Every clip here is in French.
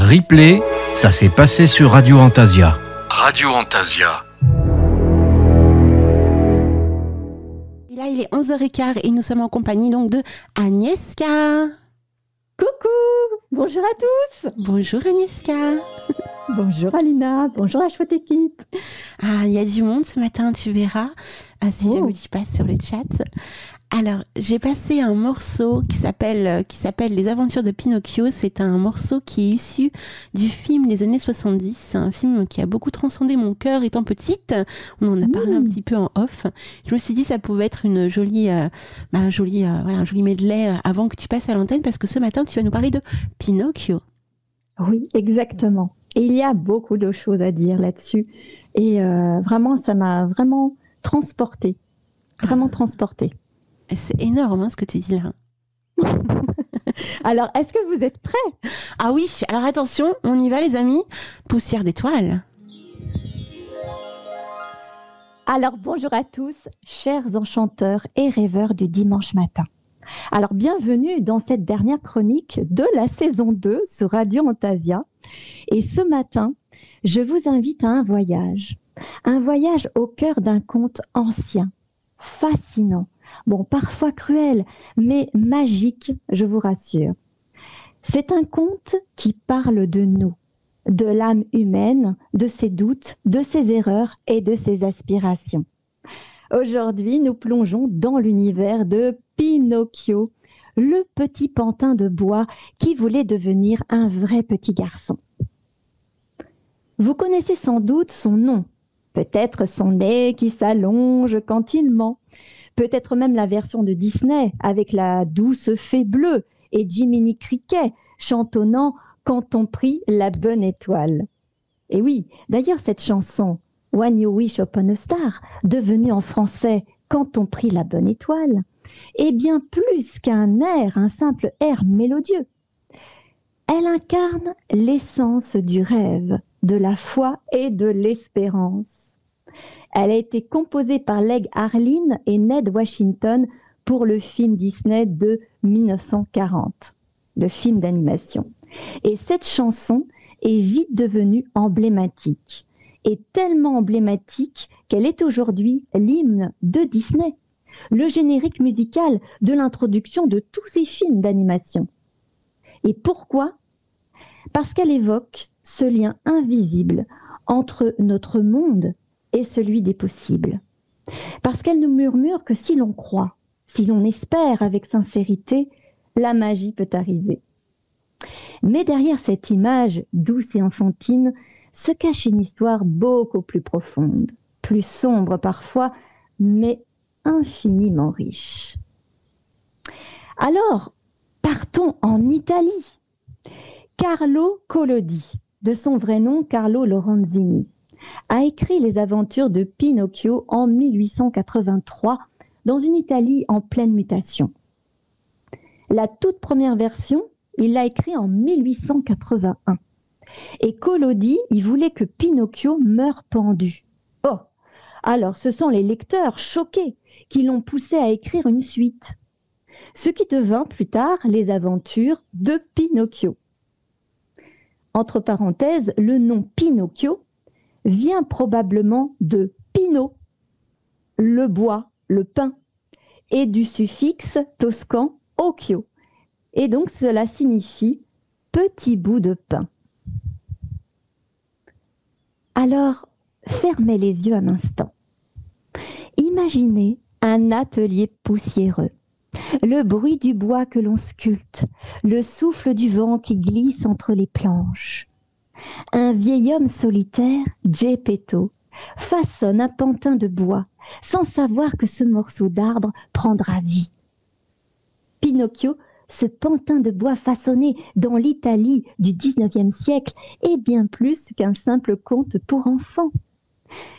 Replay, ça s'est passé sur Radio Antasia. Radio Antasia. Et là, il est 11h15 et nous sommes en compagnie donc de Agnieszka. Coucou, bonjour à tous. Bonjour Agnieszka. Bonjour Alina, bonjour la chouette équipe. Ah, il y a du monde ce matin, tu verras, si je ne me dis pas sur le chat. Alors, j'ai passé un morceau qui s'appelle Les Aventures de Pinocchio. C'est un morceau qui est issu du film des années 70. C'est un film qui a beaucoup transcendé mon cœur étant petite. On en a parlé un petit peu en off. Je me suis dit que ça pouvait être un joli medley avant que tu passes à l'antenne, parce que ce matin, tu vas nous parler de Pinocchio. Oui, exactement. Et il y a beaucoup de choses à dire là-dessus. Et vraiment, ça m'a vraiment transportée. Vraiment transportée. C'est énorme ce que tu dis là. Alors, est-ce que vous êtes prêts? Ah oui, alors attention, on y va les amis. Poussière d'étoiles. Alors, bonjour à tous, chers enchanteurs et rêveurs du dimanche matin. Alors, bienvenue dans cette dernière chronique de la saison 2 sur Radio Antasia. Et ce matin, je vous invite à un voyage au cœur d'un conte ancien, fascinant. Bon, parfois cruel, mais magique, je vous rassure. C'est un conte qui parle de nous, de l'âme humaine, de ses doutes, de ses erreurs et de ses aspirations. Aujourd'hui, nous plongeons dans l'univers de Pinocchio, le petit pantin de bois qui voulait devenir un vrai petit garçon. Vous connaissez sans doute son nom, peut-être son nez qui s'allonge quand il ment. Peut-être même la version de Disney avec la douce fée bleue et Jiminy Cricket chantonnant « Quand on prie la bonne étoile ». Et oui, d'ailleurs cette chanson « When you wish upon a star », devenue en français « Quand on prie la bonne étoile », est bien plus qu'un air, un simple air mélodieux. Elle incarne l'essence du rêve, de la foi et de l'espérance. Elle a été composée par Leg Harlin et Ned Washington pour le film Disney de 1940, le film d'animation. Et cette chanson est vite devenue emblématique, et tellement emblématique qu'elle est aujourd'hui l'hymne de Disney, le générique musical de l'introduction de tous ces films d'animation. Et pourquoi? Parce qu'elle évoque ce lien invisible entre notre monde et celui des possibles. Parce qu'elle nous murmure que si l'on croit, si l'on espère avec sincérité, la magie peut arriver. Mais derrière cette image douce et enfantine se cache une histoire beaucoup plus profonde, plus sombre parfois, mais infiniment riche. Alors, partons en Italie. Carlo Collodi, de son vrai nom Carlo Lorenzini, a écrit les aventures de Pinocchio en 1883 dans une Italie en pleine mutation. La toute première version, il l'a écrit en 1881. Et Collodi, il voulait que Pinocchio meure pendu. Oh, alors ce sont les lecteurs choqués qui l'ont poussé à écrire une suite, ce qui devint plus tard les aventures de Pinocchio. Entre parenthèses, le nom Pinocchio vient probablement de Pino, le bois, le pin, et du suffixe toscan occhio. Et donc cela signifie petit bout de pain. Alors, fermez les yeux un instant. Imaginez un atelier poussiéreux, le bruit du bois que l'on sculpte, le souffle du vent qui glisse entre les planches. Un vieil homme solitaire, Geppetto, façonne un pantin de bois sans savoir que ce morceau d'arbre prendra vie. Pinocchio, ce pantin de bois façonné dans l'Italie du XIXe siècle, est bien plus qu'un simple conte pour enfants.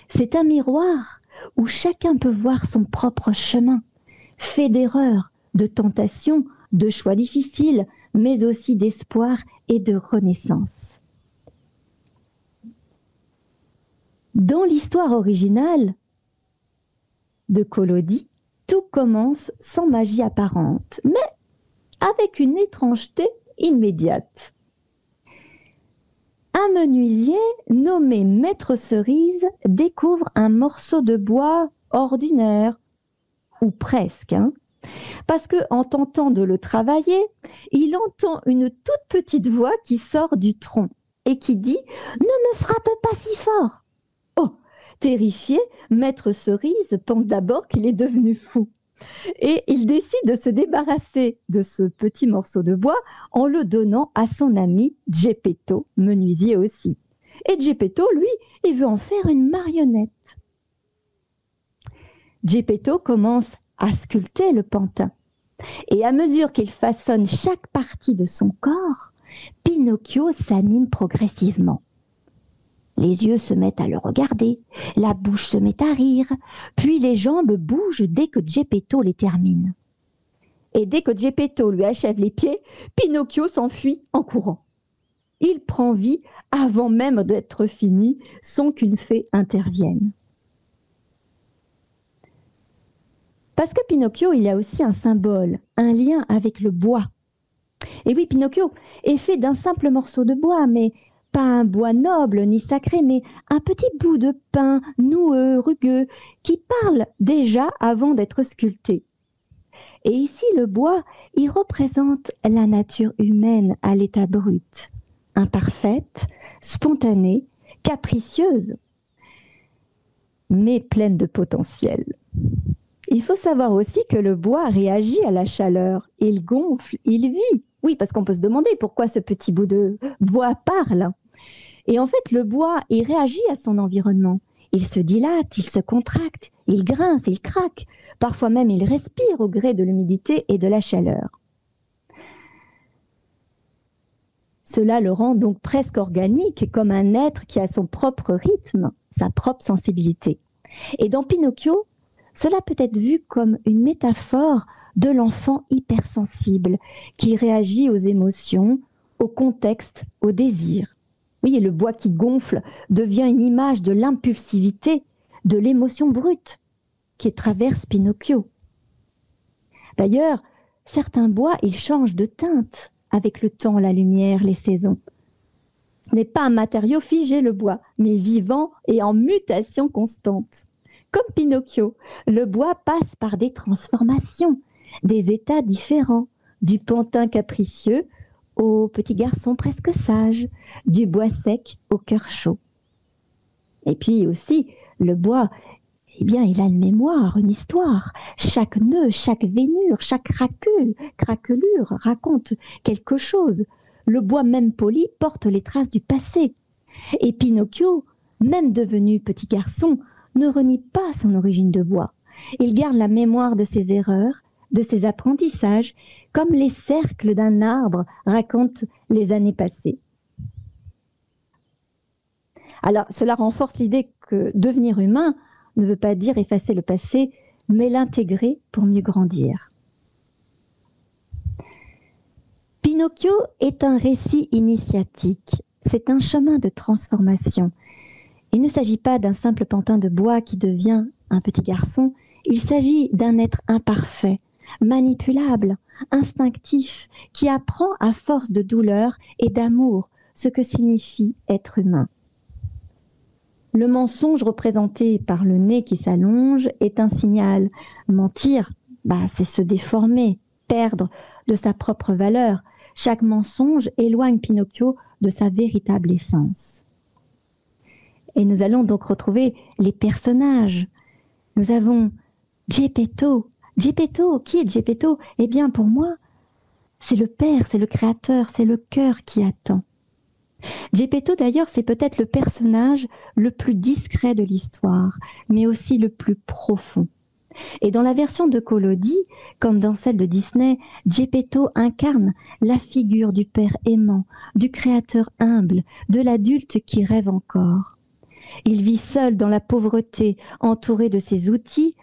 C'est un miroir où chacun peut voir son propre chemin, fait d'erreurs, de tentations, de choix difficiles, mais aussi d'espoir et de renaissance. Dans l'histoire originale de Collodi, tout commence sans magie apparente, mais avec une étrangeté immédiate. menuisier nommé Maître Cerise découvre un morceau de bois ordinaire, ou presque, hein, parce que en tentant de le travailler, il entend une toute petite voix qui sort du tronc et qui dit « Ne me frappe pas si fort !» Oh, terrifié, Maître Cerise pense d'abord qu'il est devenu fou. Et il décide de se débarrasser de ce petit morceau de bois en le donnant à son ami Geppetto, menuisier aussi. Et Geppetto, lui, il veut en faire une marionnette. Geppetto commence à sculpter le pantin. Et à mesure qu'il façonne chaque partie de son corps, Pinocchio s'anime progressivement. Les yeux se mettent à le regarder, la bouche se met à rire, puis les jambes bougent dès que Geppetto les termine. Et dès que Geppetto lui achève les pieds, Pinocchio s'enfuit en courant. Il prend vie avant même d'être fini, sans qu'une fée intervienne. Parce que Pinocchio, il y a aussi un symbole, un lien avec le bois. Et oui, Pinocchio est fait d'un simple morceau de bois, mais pas un bois noble ni sacré, mais un petit bout de pin noueux, rugueux, qui parle déjà avant d'être sculpté. Et ici, le bois, il représente la nature humaine à l'état brut, imparfaite, spontanée, capricieuse, mais pleine de potentiel. Il faut savoir aussi que le bois réagit à la chaleur, il gonfle, il vit. Oui, parce qu'on peut se demander pourquoi ce petit bout de bois parle. Et en fait, le bois, il réagit à son environnement. Il se dilate, il se contracte, il grince, il craque. Parfois même, il respire au gré de l'humidité et de la chaleur. Cela le rend donc presque organique, comme un être qui a son propre rythme, sa propre sensibilité. Et dans Pinocchio, cela peut être vu comme une métaphore de l'enfant hypersensible qui réagit aux émotions, au contexte, au désir. Oui, et le bois qui gonfle devient une image de l'impulsivité, de l'émotion brute qui traverse Pinocchio. D'ailleurs, certains bois, ils changent de teinte avec le temps, la lumière, les saisons. Ce n'est pas un matériau figé, le bois, mais vivant et en mutation constante. Comme Pinocchio, le bois passe par des transformations, des états différents, du pantin capricieux au petit garçon presque sage, du bois sec au cœur chaud. Et puis aussi, le bois, eh bien, il a une mémoire, une histoire. Chaque nœud, chaque veinure, chaque craquelure raconte quelque chose. Le bois même poli porte les traces du passé. Et Pinocchio, même devenu petit garçon, ne renie pas son origine de bois. Il garde la mémoire de ses erreurs, de ses apprentissages, comme les cercles d'un arbre racontent les années passées. Alors, cela renforce l'idée que devenir humain ne veut pas dire effacer le passé, mais l'intégrer pour mieux grandir. Pinocchio est un récit initiatique, c'est un chemin de transformation. Il ne s'agit pas d'un simple pantin de bois qui devient un petit garçon, il s'agit d'un être imparfait, manipulable, instinctif, qui apprend à force de douleur et d'amour ce que signifie être humain. Le mensonge représenté par le nez qui s'allonge est un signal. Mentir, c'est se déformer, perdre de sa propre valeur. Chaque mensonge éloigne Pinocchio de sa véritable essence. Et nous allons donc retrouver les personnages. Nous avons Geppetto. Geppetto, qui est Geppetto? Eh bien, pour moi, c'est le père, c'est le créateur, c'est le cœur qui attend. Geppetto, d'ailleurs, c'est peut-être le personnage le plus discret de l'histoire, mais aussi le plus profond. Et dans la version de Collodi, comme dans celle de Disney, Geppetto incarne la figure du père aimant, du créateur humble, de l'adulte qui rêve encore. Il vit seul dans la pauvreté, entouré de ses outils,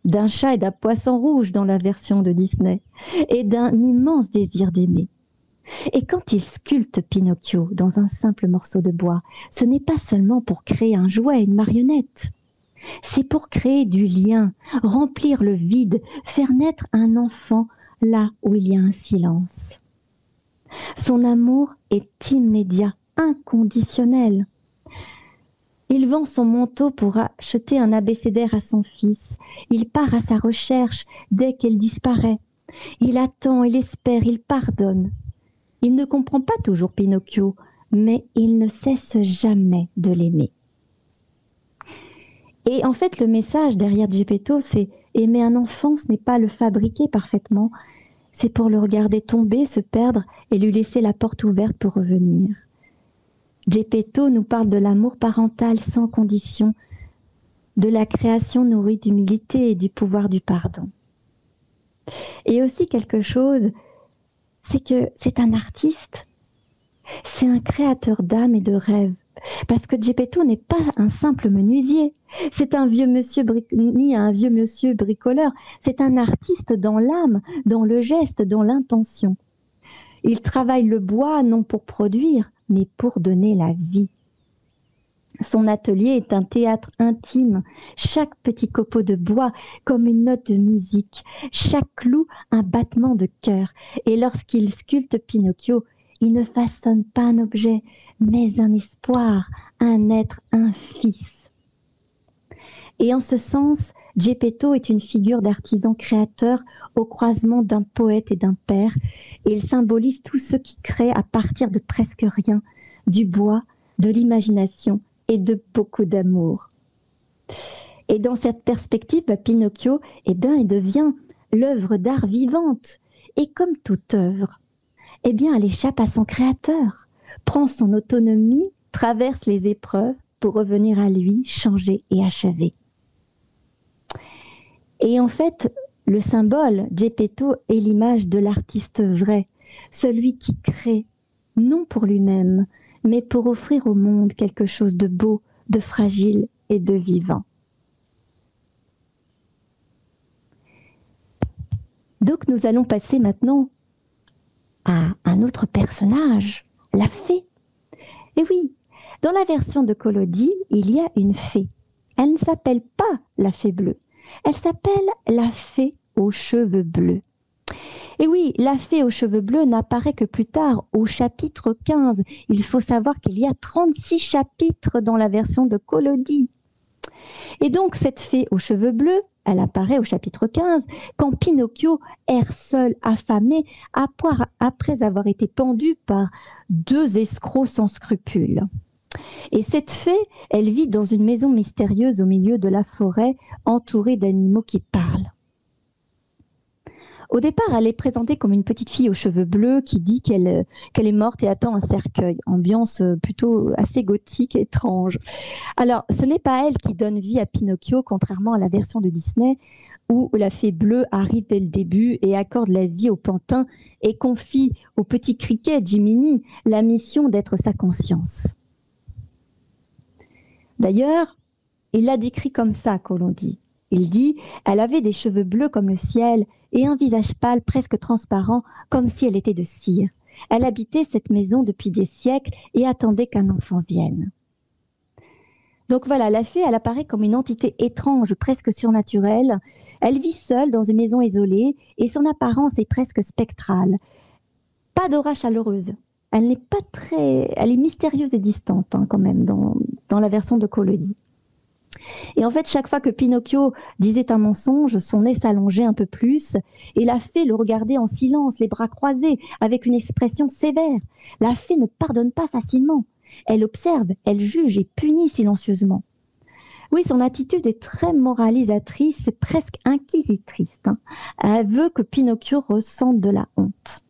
d'un chat et d'un poisson rouge dans la version de Disney, et d'un immense désir d'aimer. Et quand il sculpte Pinocchio dans un simple morceau de bois, ce n'est pas seulement pour créer un jouet, une marionnette. C'est pour créer du lien, remplir le vide, faire naître un enfant là où il y a un silence. Son amour est immédiat inconditionnel. Il vend son manteau pour acheter un abécédaire à son fils. Il part à sa recherche dès qu'elle disparaît. Il attend, il espère, il pardonne. Il ne comprend pas toujours Pinocchio, mais il ne cesse jamais de l'aimer. Et en fait, le message derrière Geppetto, c'est aimer un enfant, ce n'est pas le fabriquer parfaitement, c'est pour le regarder tomber, se perdre et lui laisser la porte ouverte pour revenir. Geppetto nous parle de l'amour parental sans condition, de la création nourrie d'humilité et du pouvoir du pardon. Et aussi quelque chose, c'est que c'est un artiste, c'est un créateur d'âme et de rêve. Parce que Geppetto n'est pas un simple menuisier, c'est un vieux monsieur ni un vieux monsieur bricoleur, c'est un artiste dans l'âme, dans le geste, dans l'intention. Il travaille le bois non pour produire, mais pour donner la vie. Son atelier est un théâtre intime, chaque petit copeau de bois comme une note de musique, chaque clou un battement de cœur. Et lorsqu'il sculpte Pinocchio, il ne façonne pas un objet, mais un espoir, un être, un fils. Et en ce sens, Geppetto est une figure d'artisan créateur au croisement d'un poète et d'un père, et il symbolise tous ceux qui créent à partir de presque rien, du bois, de l'imagination et de beaucoup d'amour. Et dans cette perspective, Pinocchio, il devient l'œuvre d'art vivante, et comme toute œuvre, elle échappe à son créateur, prend son autonomie, traverse les épreuves pour revenir à lui, changer et achever. Et en fait, le symbole, Geppetto, est l'image de l'artiste vrai, celui qui crée, non pour lui-même, mais pour offrir au monde quelque chose de beau, de fragile et de vivant. Donc nous allons passer maintenant à un autre personnage, la fée. Et oui, dans la version de Collodi, il y a une fée. Elle ne s'appelle pas la fée bleue, elle s'appelle la fée aux cheveux bleus. Et oui, la fée aux cheveux bleus n'apparaît que plus tard, au chapitre 15. Il faut savoir qu'il y a 36 chapitres dans la version de Collodi. Et donc cette fée aux cheveux bleus, elle apparaît au chapitre 15, quand Pinocchio erre seul, affamé, après avoir été pendu par 2 escrocs sans scrupules. Et cette fée, elle vit dans une maison mystérieuse au milieu de la forêt, entourée d'animaux qui parlent. Au départ, elle est présentée comme une petite fille aux cheveux bleus qui dit qu'elle est morte et attend un cercueil. Ambiance plutôt assez gothique et étrange. Alors, ce n'est pas elle qui donne vie à Pinocchio, contrairement à la version de Disney, où la fée bleue arrive dès le début et accorde la vie au pantin et confie au petit criquet Jiminy la mission d'être sa conscience. D'ailleurs, il l'a décrit comme ça, Collodi. Il dit « Elle avait des cheveux bleus comme le ciel et un visage pâle presque transparent comme si elle était de cire. Elle habitait cette maison depuis des siècles et attendait qu'un enfant vienne. » Donc voilà, la fée, elle apparaît comme une entité étrange, presque surnaturelle. Elle vit seule dans une maison isolée et son apparence est presque spectrale. Pas d'aura chaleureuse. Elle n'est pas très... Elle est mystérieuse et distante quand même dans la version de Collodi. Et en fait, chaque fois que Pinocchio disait un mensonge, son nez s'allongeait un peu plus et la fée le regardait en silence, les bras croisés, avec une expression sévère. La fée ne pardonne pas facilement. Elle observe, elle juge et punit silencieusement. Oui, son attitude est très moralisatrice, presque inquisitrice. Elle veut que Pinocchio ressente de la honte.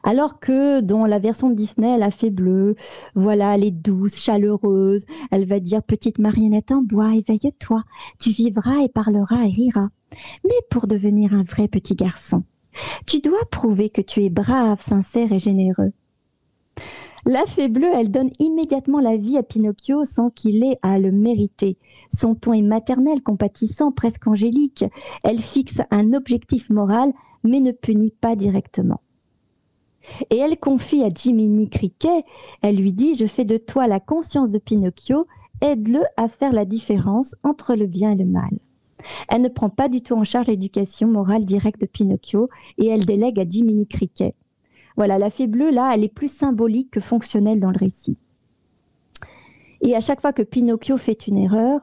Alors que dans la version de Disney, la fée bleue, voilà, elle est douce, chaleureuse. Elle va dire « Petite marionnette en bois, éveille-toi. Tu vivras et parleras et riras. Mais pour devenir un vrai petit garçon, tu dois prouver que tu es brave, sincère et généreux. » La fée bleue, elle donne immédiatement la vie à Pinocchio sans qu'il ait à le mériter. Son ton est maternel, compatissant, presque angélique. Elle fixe un objectif moral, mais ne punit pas directement. Et elle confie à Jiminy Cricket, elle lui dit « Je fais de toi la conscience de Pinocchio, aide-le à faire la différence entre le bien et le mal. » Elle ne prend pas du tout en charge l'éducation morale directe de Pinocchio et elle délègue à Jiminy Cricket. Voilà, la fée bleue, là, elle est plus symbolique que fonctionnelle dans le récit. Et à chaque fois que Pinocchio fait une erreur,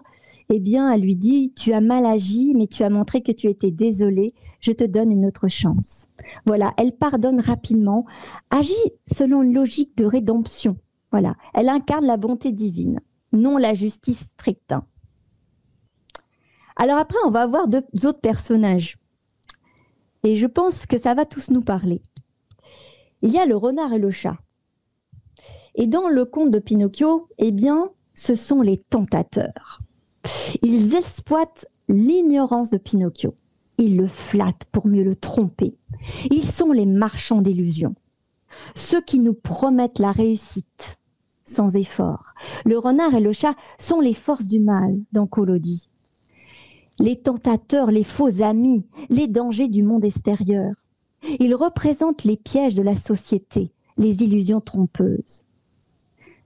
eh bien, elle lui dit « Tu as mal agi, mais tu as montré que tu étais désolé, je te donne une autre chance. » Voilà, elle pardonne rapidement, agit selon une logique de rédemption. Voilà, elle incarne la bonté divine, non la justice stricte. Alors après, on va avoir deux autres personnages. Et je pense que ça va tous nous parler. Il y a le renard et le chat. Et dans le conte de Pinocchio, eh bien, ce sont les tentateurs. Ils exploitent l'ignorance de Pinocchio. Ils le flattent pour mieux le tromper. Ils sont les marchands d'illusions. Ceux qui nous promettent la réussite sans effort. Le renard et le chat sont les forces du mal dans Collodi. Les tentateurs, les faux amis, les dangers du monde extérieur. Ils représentent les pièges de la société, les illusions trompeuses.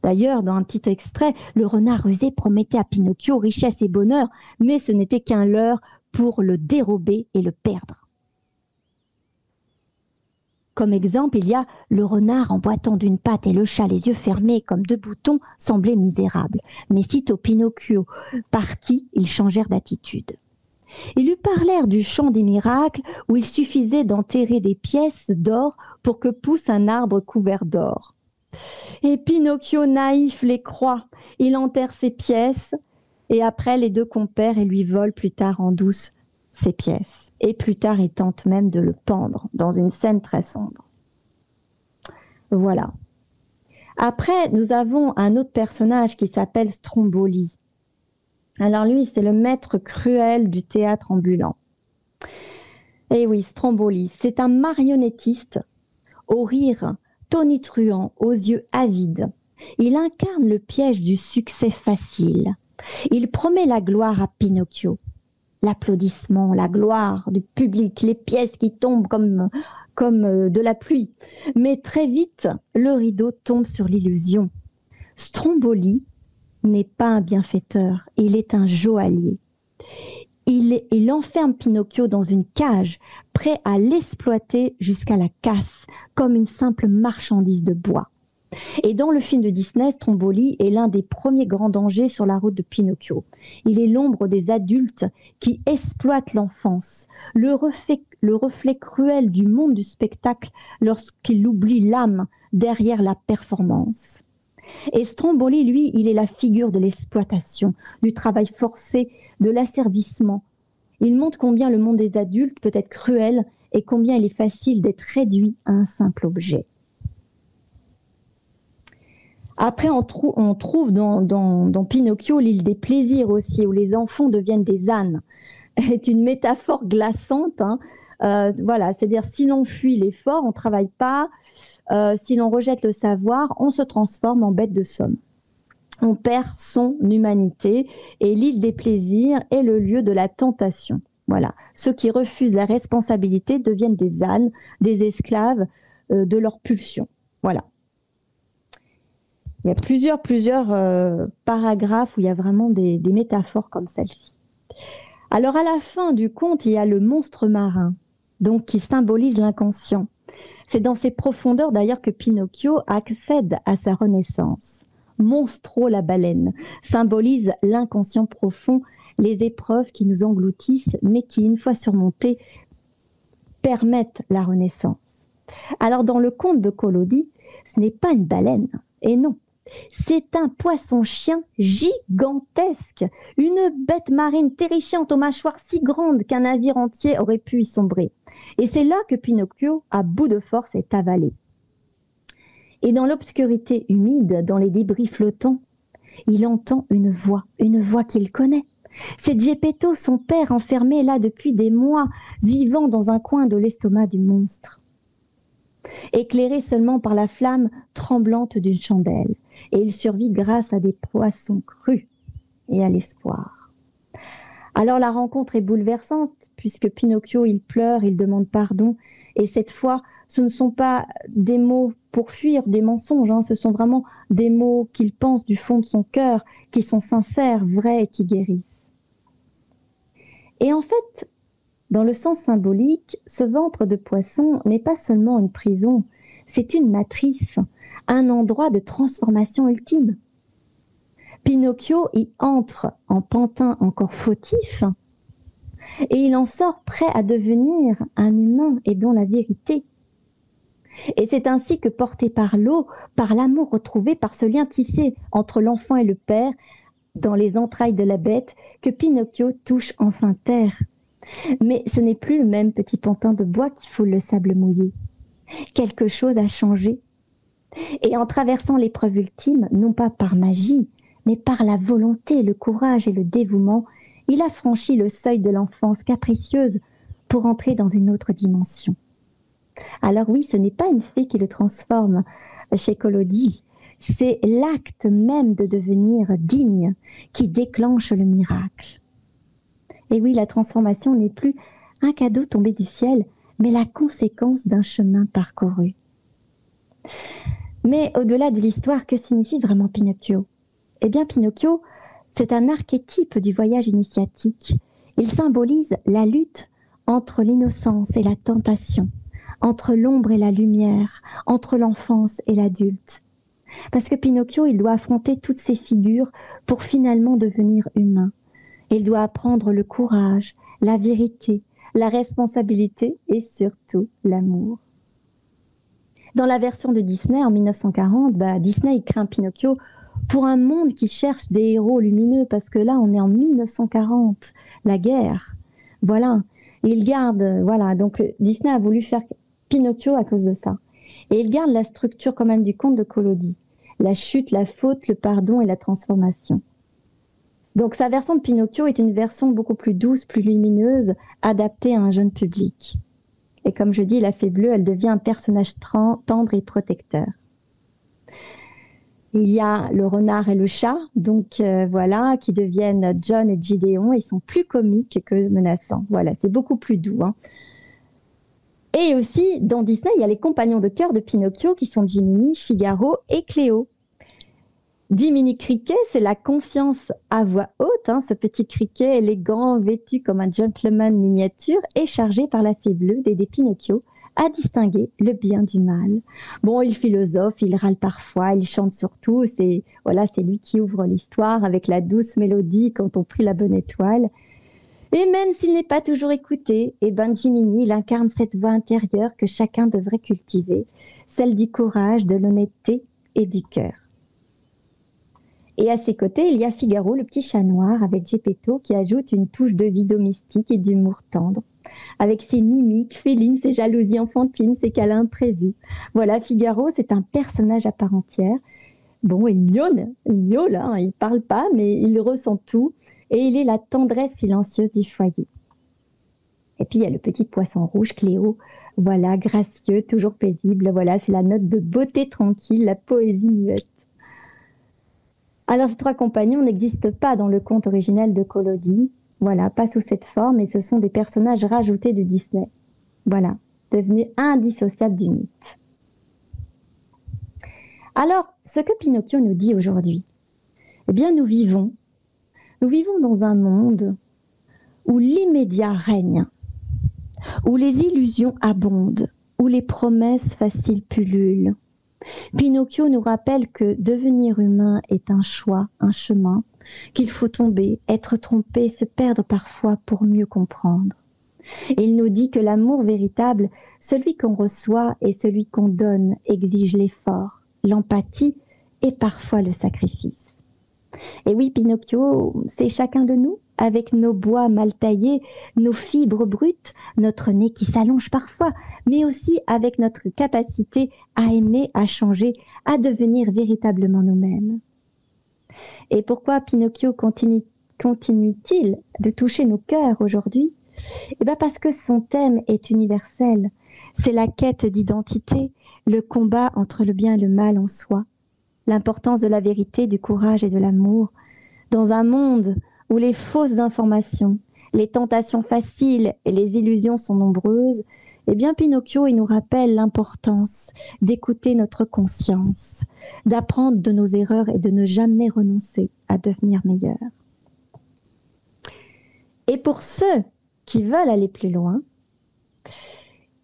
D'ailleurs, dans un petit extrait, le renard rusé promettait à Pinocchio richesse et bonheur, mais ce n'était qu'un leurre pour le dérober et le perdre. Comme exemple, il y a le renard en boitant d'une patte et le chat les yeux fermés comme deux boutons semblait misérable. Mais sitôt Pinocchio partit, ils changèrent d'attitude. Ils lui parlèrent du champ des miracles où il suffisait d'enterrer des pièces d'or pour que pousse un arbre couvert d'or. Et Pinocchio naïf les croit. Il enterre ses pièces et après les deux compères et lui volent plus tard en douce ses pièces. Et plus tard, il tente même de le pendre dans une scène très sombre. Voilà. Après, nous avons un autre personnage qui s'appelle Stromboli. Alors lui, c'est le maître cruel du théâtre ambulant. Et oui, Stromboli, c'est un marionnettiste au rire tonitruant, aux yeux avides. Il incarne le piège du succès facile. Il promet la gloire à Pinocchio. L'applaudissement, la gloire du public, les pièces qui tombent comme de la pluie. Mais très vite, le rideau tombe sur l'illusion. Stromboli n'est pas un bienfaiteur, il est un joaillier. Il enferme Pinocchio dans une cage, prêt à l'exploiter jusqu'à la casse, comme une simple marchandise de bois. Et dans le film de Disney, Stromboli est l'un des premiers grands dangers sur la route de Pinocchio. Il est l'ombre des adultes qui exploitent l'enfance, le reflet cruel du monde du spectacle lorsqu'il oublie l'âme derrière la performance. Et Stromboli, lui, il est la figure de l'exploitation, du travail forcé, de l'asservissement. Il montre combien le monde des adultes peut être cruel et combien il est facile d'être réduit à un simple objet. Après, on trouve dans Pinocchio l'île des plaisirs aussi, où les enfants deviennent des ânes. C'est une métaphore glaçante. Voilà, c'est-à-dire si l'on fuit l'effort, on ne travaille pas. Si l'on rejette le savoir, on se transforme en bête de somme. On perd son humanité et l'île des plaisirs est le lieu de la tentation. Voilà, ceux qui refusent la responsabilité deviennent des ânes, des esclaves de leur pulsion. Voilà. Il y a plusieurs paragraphes où il y a vraiment des métaphores comme celle-ci. Alors à la fin du conte, il y a le monstre marin, donc qui symbolise l'inconscient. C'est dans ces profondeurs d'ailleurs que Pinocchio accède à sa renaissance. Monstro la baleine symbolise l'inconscient profond, les épreuves qui nous engloutissent, mais qui, une fois surmontées, permettent la renaissance. Alors dans le conte de Collodi, ce n'est pas une baleine, et non. C'est un poisson-chien gigantesque, une bête marine terrifiante aux mâchoires si grandes qu'un navire entier aurait pu y sombrer. Et c'est là que Pinocchio, à bout de force, est avalé. Et dans l'obscurité humide, dans les débris flottants, il entend une voix qu'il connaît. C'est Geppetto, son père, enfermé là depuis des mois, vivant dans un coin de l'estomac du monstre. Éclairé seulement par la flamme tremblante d'une chandelle. Et il survit grâce à des poissons crus et à l'espoir. Alors la rencontre est bouleversante puisque Pinocchio, il pleure, il demande pardon. Et cette fois, ce ne sont pas des mots pour fuir des mensonges, ce sont vraiment des mots qu'il pense du fond de son cœur, qui sont sincères, vrais et qui guérissent. Et en fait, dans le sens symbolique, ce ventre de poisson n'est pas seulement une prison, c'est une matrice, un endroit de transformation ultime. Pinocchio y entre en pantin encore fautif et il en sort prêt à devenir un humain et dont la vérité. Et c'est ainsi que, porté par l'eau, par l'amour retrouvé, par ce lien tissé entre l'enfant et le père, dans les entrailles de la bête, que Pinocchio touche enfin terre. Mais ce n'est plus le même petit pantin de bois qui foule le sable mouillé. Quelque chose a changé. Et en traversant l'épreuve ultime, non pas par magie, mais par la volonté, le courage et le dévouement, il a franchi le seuil de l'enfance capricieuse pour entrer dans une autre dimension. Alors oui, ce n'est pas une fée qui le transforme chez Collodi, c'est l'acte même de devenir digne qui déclenche le miracle. Et oui, la transformation n'est plus un cadeau tombé du ciel, mais la conséquence d'un chemin parcouru. Mais au-delà de l'histoire, que signifie vraiment Pinocchio ? Eh bien, Pinocchio, c'est un archétype du voyage initiatique. Il symbolise la lutte entre l'innocence et la tentation, entre l'ombre et la lumière, entre l'enfance et l'adulte. Parce que Pinocchio, il doit affronter toutes ces figures pour finalement devenir humain. Il doit apprendre le courage, la vérité, la responsabilité et surtout l'amour. Dans la version de Disney en 1940, Disney craint Pinocchio pour un monde qui cherche des héros lumineux, parce que là, on est en 1940, la guerre. Voilà, il garde, donc Disney a voulu faire Pinocchio à cause de ça. Et il garde la structure quand même du conte de Collodi. La chute, la faute, le pardon et la transformation. Donc sa version de Pinocchio est une version beaucoup plus douce, plus lumineuse, adaptée à un jeune public. Et comme je dis, la fée bleue, elle devient un personnage tendre et protecteur. Il y a le renard et le chat, donc qui deviennent John et Gideon. Ils sont plus comiques que menaçants. Voilà, c'est beaucoup plus doux. Et aussi, dans Disney, il y a les compagnons de cœur de Pinocchio qui sont Jiminy, Figaro et Cléo. Jiminy Cricket, c'est la conscience à voix haute. Ce petit criquet élégant, vêtu comme un gentleman miniature, est chargé par la fée bleue d'aider Pinocchio à distinguer le bien du mal. Bon, il philosophe, il râle parfois, il chante surtout. C'est lui qui ouvre l'histoire avec la douce mélodie quand on prie la bonne étoile. Et même s'il n'est pas toujours écouté, Jiminy, il incarne cette voix intérieure que chacun devrait cultiver, celle du courage, de l'honnêteté et du cœur. Et à ses côtés, il y a Figaro, le petit chat noir, avec Geppetto, qui ajoute une touche de vie domestique et d'humour tendre, avec ses mimiques félines, ses jalousies enfantines, ses câlins imprévus. Voilà, Figaro, c'est un personnage à part entière. Bon, il miaule, il parle pas, mais il ressent tout, et il est la tendresse silencieuse du foyer. Et puis, il y a le petit poisson rouge, Cléo, gracieux, toujours paisible, c'est la note de beauté tranquille, la poésie muette. Alors, ces trois compagnons n'existent pas dans le conte originel de Collodi. Pas sous cette forme, et ce sont des personnages rajoutés de Disney. Devenus indissociables du mythe. Alors, ce que Pinocchio nous dit aujourd'hui, eh bien, nous vivons dans un monde où l'immédiat règne, où les illusions abondent, où les promesses faciles pullulent. Pinocchio nous rappelle que devenir humain est un choix, un chemin, qu'il faut tomber, être trompé, se perdre parfois pour mieux comprendre. Et il nous dit que l'amour véritable, celui qu'on reçoit et celui qu'on donne, exige l'effort, l'empathie et parfois le sacrifice. Et oui, Pinocchio, c'est chacun de nous, avec nos bois mal taillés, nos fibres brutes, notre nez qui s'allonge parfois, mais aussi avec notre capacité à aimer, à changer, à devenir véritablement nous-mêmes. Et pourquoi Pinocchio continue-t-il de toucher nos cœurs aujourd'hui ? Parce que son thème est universel. C'est la quête d'identité, le combat entre le bien et le mal en soi, l'importance de la vérité, du courage et de l'amour, dans un monde où les fausses informations, les tentations faciles et les illusions sont nombreuses. Pinocchio, il nous rappelle l'importance d'écouter notre conscience, d'apprendre de nos erreurs et de ne jamais renoncer à devenir meilleur. Et pour ceux qui veulent aller plus loin,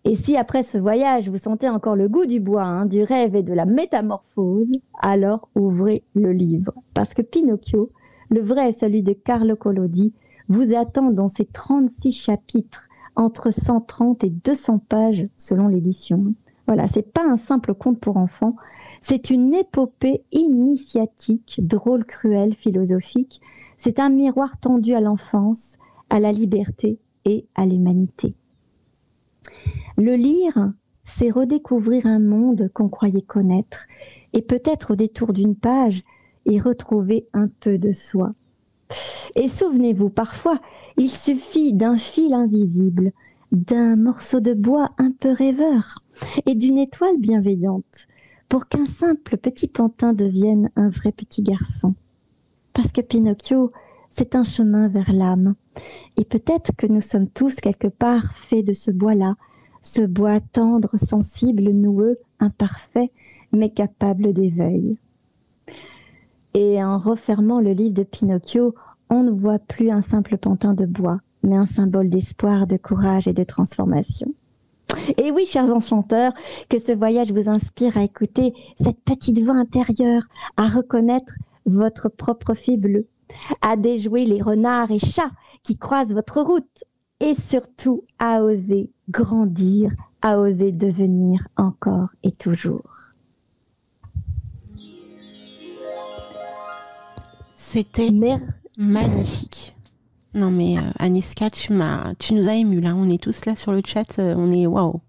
Et si après ce voyage, vous sentez encore le goût du bois, hein, du rêve et de la métamorphose, alors ouvrez le livre. Parce que Pinocchio, le vrai, celui de Carlo Collodi, vous attend dans ses 36 chapitres, entre 130 et 200 pages selon l'édition. Voilà, c'est pas un simple conte pour enfants, c'est une épopée initiatique, drôle, cruelle, philosophique. C'est un miroir tendu à l'enfance, à la liberté et à l'humanité. Le lire, c'est redécouvrir un monde qu'on croyait connaître et peut-être au détour d'une page y retrouver un peu de soi. Et souvenez-vous, parfois, il suffit d'un fil invisible, d'un morceau de bois un peu rêveur et d'une étoile bienveillante pour qu'un simple petit pantin devienne un vrai petit garçon. Parce que Pinocchio, c'est un chemin vers l'âme. Et peut-être que nous sommes tous quelque part faits de ce bois-là, ce bois tendre, sensible, noueux, imparfait, mais capable d'éveil. Et en refermant le livre de Pinocchio, on ne voit plus un simple pantin de bois, mais un symbole d'espoir, de courage et de transformation. Et oui, chers enchanteurs, que ce voyage vous inspire à écouter cette petite voix intérieure, à reconnaître votre propre fille bleue, à déjouer les renards et chats qui croisent votre route, et surtout à oser grandir, à oser devenir encore et toujours. C'était magnifique. Non mais Aniska, tu nous as émus là. On est tous là sur le chat. On est waouh.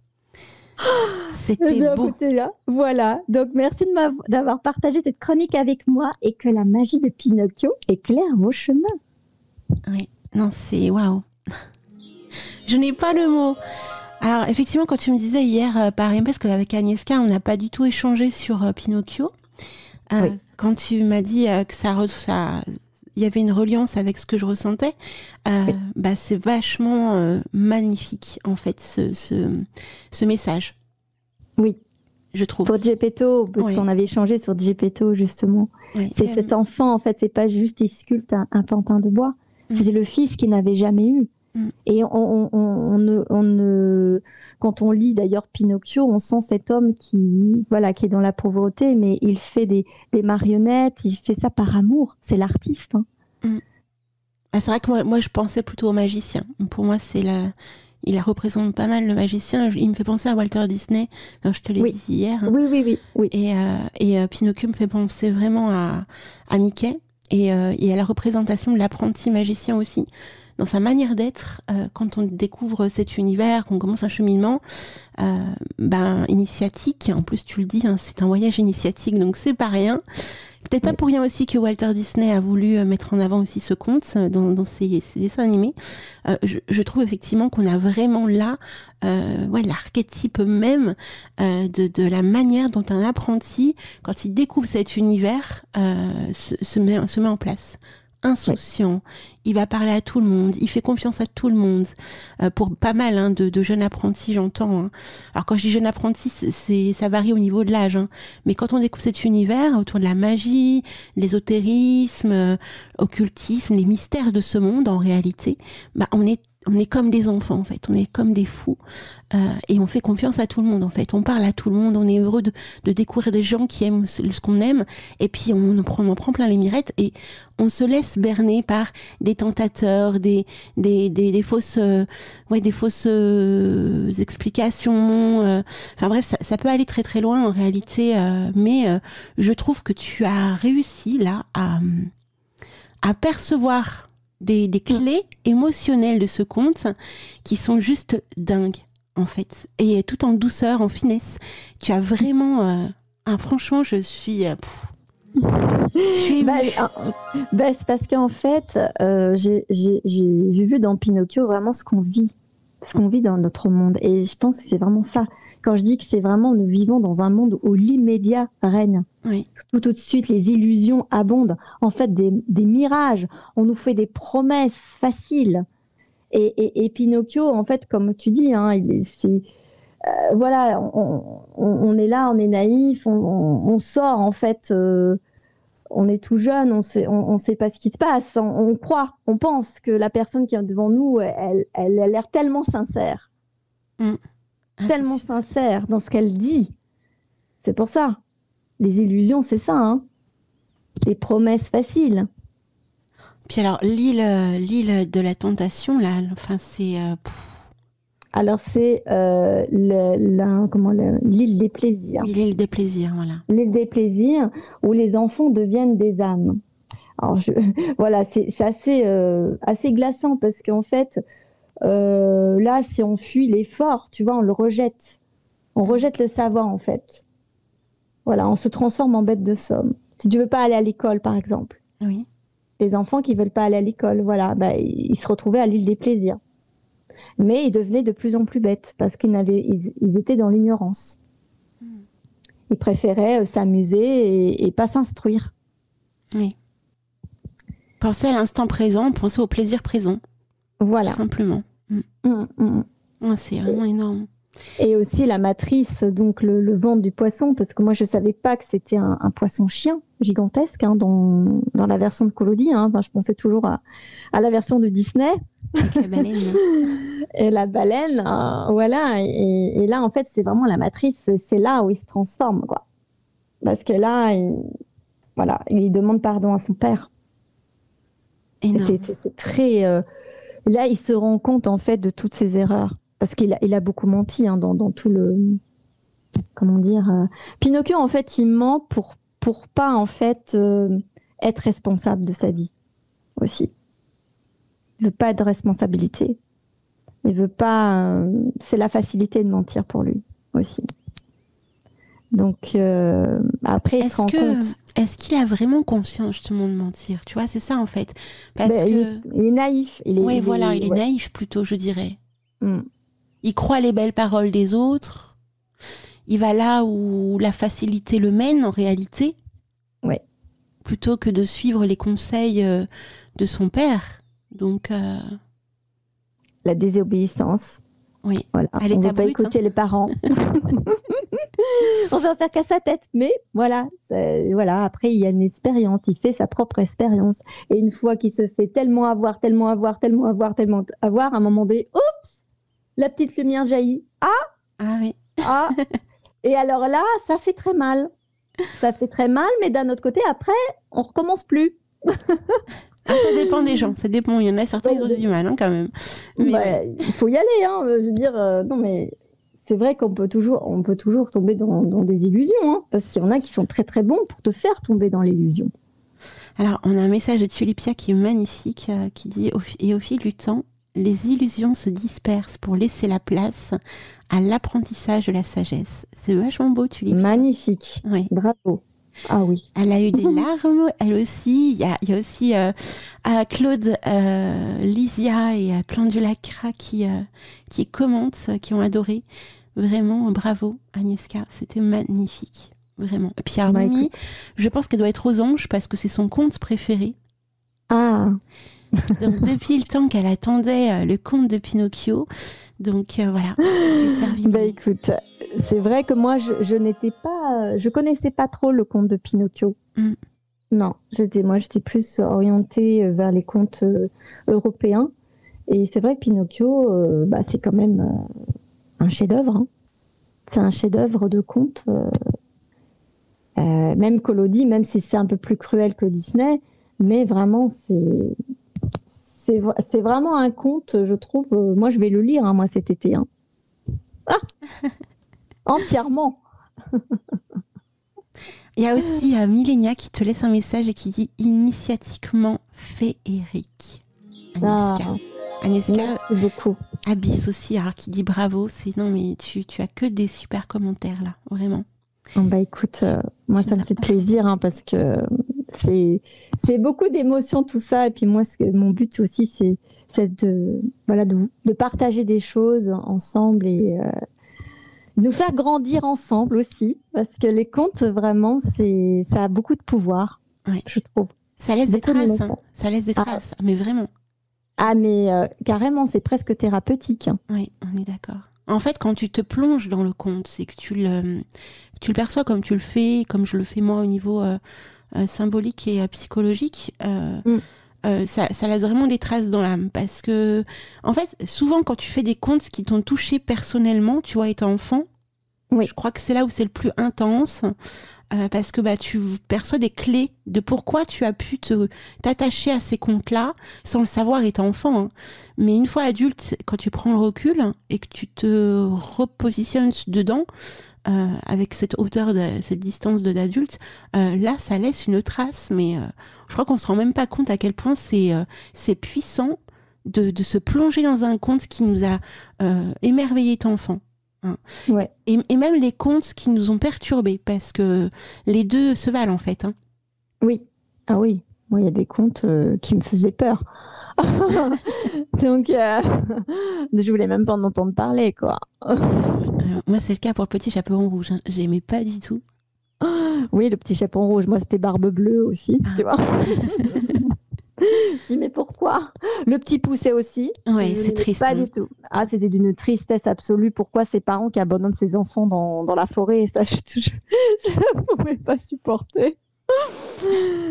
C'était beau. Écoutez, là, voilà. Donc merci d'avoir partagé cette chronique avec moi et que la magie de Pinocchio éclaire vos chemins. Oui. Non, c'est waouh. Je n'ai pas le mot. Alors effectivement, quand tu me disais hier, par exemple, parce qu'avec Agnieszka, on n'a pas du tout échangé sur Pinocchio. Oui. Quand tu m'as dit que il y avait une reliance avec ce que je ressentais, oui. C'est vachement magnifique, en fait, ce message. Oui. Je trouve. Pour Geppetto, parce qu'on avait échangé sur Geppetto, justement. Oui. C'est cet enfant, en fait, c'est pas juste il sculpte un pantin de bois. C'est le fils qu'il n'avait jamais eu. Et quand on lit d'ailleurs Pinocchio, on sent cet homme qui est dans la pauvreté, mais il fait des marionnettes, il fait ça par amour. C'est l'artiste. Hein. C'est vrai que moi, je pensais plutôt au magicien. Pour moi, il représente pas mal le magicien. Il me fait penser à Walter Disney. Alors, je te l'ai dit hier. Hein. Oui. Et Pinocchio me fait penser vraiment à Mickey et à la représentation de l'apprenti magicien aussi. Dans sa manière d'être, quand on découvre cet univers, qu'on commence un cheminement initiatique, en plus tu le dis, hein, c'est un voyage initiatique, donc c'est pas rien. Peut-être pas pour rien aussi que Walter Disney a voulu mettre en avant aussi ce conte dans ses dessins animés. Je trouve effectivement qu'on a vraiment là l'archétype même de la manière dont un apprenti, quand il découvre cet univers, se met en place. Insouciant, il va parler à tout le monde, il fait confiance à tout le monde, pour pas mal de jeunes apprentis, j'entends. Hein. Alors quand je dis jeunes apprentis, ça varie au niveau de l'âge, hein. Mais quand on découvre cet univers autour de la magie, l'ésotérisme, occultisme, les mystères de ce monde, en réalité, on est comme des enfants, en fait. On est comme des fous. Et on fait confiance à tout le monde, en fait. On parle à tout le monde. On est heureux de découvrir des gens qui aiment ce qu'on aime. Et puis, on en prend plein les mirettes. Et on se laisse berner par des tentateurs, des fausses explications. Enfin bref, ça peut aller très très loin, en réalité. Mais je trouve que tu as réussi, là, à percevoir des clés émotionnelles de ce conte qui sont juste dingues, en fait. Et tout en douceur, en finesse. Tu as vraiment... franchement, je suis... c'est parce qu'en fait, j'ai vu dans Pinocchio vraiment ce qu'on vit dans notre monde. Et je pense que c'est vraiment ça. Quand je dis que c'est vraiment, nous vivons dans un monde où l'immédiat règne. Oui. Tout de suite, les illusions abondent. En fait, des mirages. On nous fait des promesses faciles. Et Pinocchio, en fait, comme tu dis, hein, on est là, on est naïf, on sort, en fait, on est tout jeune, on sait pas ce qui se passe. On croit, on pense que la personne qui est devant nous, elle a l'air tellement sincère. tellement sincère dans ce qu'elle dit. C'est pour ça. Les illusions, c'est ça, hein. Les promesses faciles. Puis alors, l'île de la tentation, là, enfin, c'est... Alors, c'est l'île des plaisirs. Oui, l'île des plaisirs, voilà. L'île des plaisirs, où les enfants deviennent des ânes. Alors, voilà, c'est assez glaçant, parce qu'en fait, là, si on fuit l'effort, tu vois, on le rejette. On rejette le savoir, en fait. Voilà, on se transforme en bête de somme. Si tu veux pas aller à l'école, par exemple. Oui. Les enfants qui veulent pas aller à l'école, voilà, bah, ils se retrouvaient à l'île des plaisirs. Mais ils devenaient de plus en plus bêtes parce ils étaient dans l'ignorance. Ils préféraient s'amuser et pas s'instruire. Oui. Penser à l'instant présent, penser au plaisir présent. Voilà. Tout simplement. C'est vraiment énorme. Et aussi la matrice, donc le ventre du poisson, parce que moi je savais pas que c'était un poisson-chien gigantesque hein, dans la version de Collodi. Hein. Enfin, je pensais toujours à la version de Disney. Avec la baleine. Et la baleine, voilà. Et là, en fait, c'est vraiment la matrice. C'est là où il se transforme, quoi. Parce que là, il demande pardon à son père. C'est très. Là, il se rend compte en fait de toutes ses erreurs. Parce qu'il a beaucoup menti hein, dans tout le... Comment dire Pinocchio, en fait, il ment pour pas, en fait, être responsable de sa vie aussi. Il veut pas de responsabilité. Il veut pas... c'est la facilité de mentir pour lui aussi. Donc, après, il se rend compte... Est-ce qu'il a vraiment conscience, justement, de mentir? Tu vois, c'est ça, en fait. Parce que... Il est naïf. Il est naïf, plutôt, je dirais. Il croit les belles paroles des autres. Il va là où la facilité le mène, en réalité. Oui. Plutôt que de suivre les conseils de son père. Donc... La désobéissance. Oui. Voilà. On ne veut pas écouter les parents. On va faire qu'à sa tête. Mais voilà, après, il y a une expérience. Il fait sa propre expérience. Et une fois qu'il se fait tellement avoir, à un moment donné, oups, la petite lumière jaillit. Ah oui. Et alors là, ça fait très mal. Ça fait très mal, mais d'un autre côté, après, on recommence plus. Ça dépend des gens. Ça dépend. Il y en a certains qui ont du mal, hein, quand même. Mais il faut y aller. Hein. Je veux dire, non, mais c'est vrai qu'on peut toujours tomber dans des illusions. Hein, parce qu'il y en a qui sont très, très bons pour te faire tomber dans l'illusion. Alors, on a un message de Tulipia qui est magnifique, qui dit « Et au fil du temps, les illusions se dispersent pour laisser la place à l'apprentissage de la sagesse. » C'est vachement beau, Tulipia. Magnifique. Oui. Bravo. Ah oui. Elle a eu des larmes, elle aussi. Il y a aussi Claude, Lysia et Clandula Kra qui commentent, qui ont adoré. Vraiment, bravo, Agnieszka. C'était magnifique. Vraiment. Et puis alors, Mimi, je pense qu'elle doit être aux anges parce que c'est son conte préféré. Ah. Donc, depuis le temps qu'elle attendait le conte de Pinocchio. Donc, voilà, j'ai servi. Écoute, c'est vrai que moi, je connaissais pas trop le conte de Pinocchio. Non, j'étais plus orientée vers les contes européens. Et c'est vrai que Pinocchio, c'est quand même un chef-d'œuvre. Hein. C'est un chef-d'œuvre de conte. Même Collodi, même si c'est un peu plus cruel que Disney, mais vraiment, c'est vraiment un conte, je trouve. Moi, je vais le lire, hein, moi, cet été. Hein. Entièrement. Il y a aussi Milenia qui te laisse un message et qui dit « initiatiquement féerique ». Agnieszka, merci beaucoup. Abyss aussi, alors, qui dit « bravo ». Non, mais tu as que des super commentaires, là, vraiment. Écoute, moi, ça me fait plaisir, hein, parce que c'est beaucoup d'émotions, tout ça. Et puis moi, mon but aussi, c'est de partager des choses ensemble et nous faire grandir ensemble aussi. Parce que les contes, vraiment, ça a beaucoup de pouvoir, je trouve. Ça laisse des traces, hein. Ça laisse des traces, mais vraiment. Ah, mais carrément, c'est presque thérapeutique. Oui, on est d'accord. En fait, quand tu te plonges dans le conte, c'est que tu le perçois comme tu le fais, comme je le fais moi au niveau symbolique et psychologique. ça laisse vraiment des traces dans l'âme. Parce que, en fait, souvent, quand tu fais des contes qui t'ont touché personnellement, tu vois, étant enfant, Oui. je crois que c'est là où c'est le plus intense. Parce que tu perçois des clés de pourquoi tu as pu t'attacher à ces contes-là sans le savoir étant enfant. Hein. Mais une fois adulte, quand tu prends le recul et que tu te repositionnes dedans, avec cette hauteur, cette distance d'adulte, là, ça laisse une trace. Mais je crois qu'on se rend même pas compte à quel point c'est puissant de se plonger dans un conte qui nous a émerveillés étant enfant. Hein. Ouais. Et même les contes qui nous ont perturbés, parce que les deux se valent en fait. Hein. Oui. Ah oui. Moi, il y a des contes qui me faisaient peur. Donc, je voulais même pas en entendre parler, quoi. Moi, c'est le cas pour le petit chaperon rouge. Hein. J'aimais pas du tout. Oui, le petit chaperon rouge. Moi, c'était Barbe Bleue aussi, Ah. tu vois. Je dis, mais pourquoi? Le petit poussé aussi. Ouais, Je c'est n'aimais triste. Pas Hein. du tout. Ah, c'était d'une tristesse absolue. Pourquoi ces parents qui abandonnent ses enfants dans la forêt? Ça, je ne pouvais pas supporter.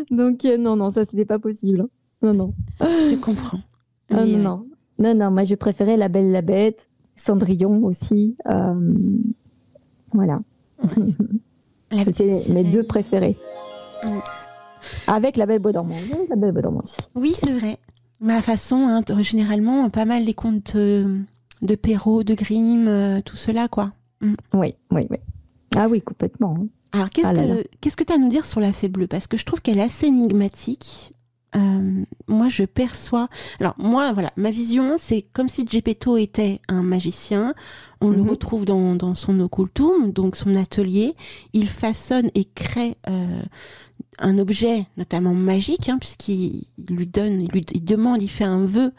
Donc, non, ça, c'était pas possible. Non. Je te comprends. Ah, Mais, non, moi, je préférais La Belle et la Bête, Cendrillon aussi. Voilà. La C'était petite mes sirène. deux préférés. Mm. Avec La Belle Bois dormant. Oui, La Belle Bois dormant aussi. Oui, c'est vrai. Mais à façon, hein, généralement, pas mal les contes de Perrault, de Grimm, tout cela, quoi. Oui. Ah oui, complètement. Hein. Alors, qu'est-ce que tu as à nous dire sur la Fée bleue? Parce que je trouve qu'elle est assez énigmatique. Moi, je perçois... Alors, moi, voilà, ma vision, c'est comme si Geppetto était un magicien. On le retrouve dans son occultum, donc son atelier. Il façonne et crée un objet, notamment magique, hein, puisqu'il lui donne, il demande, il fait un vœu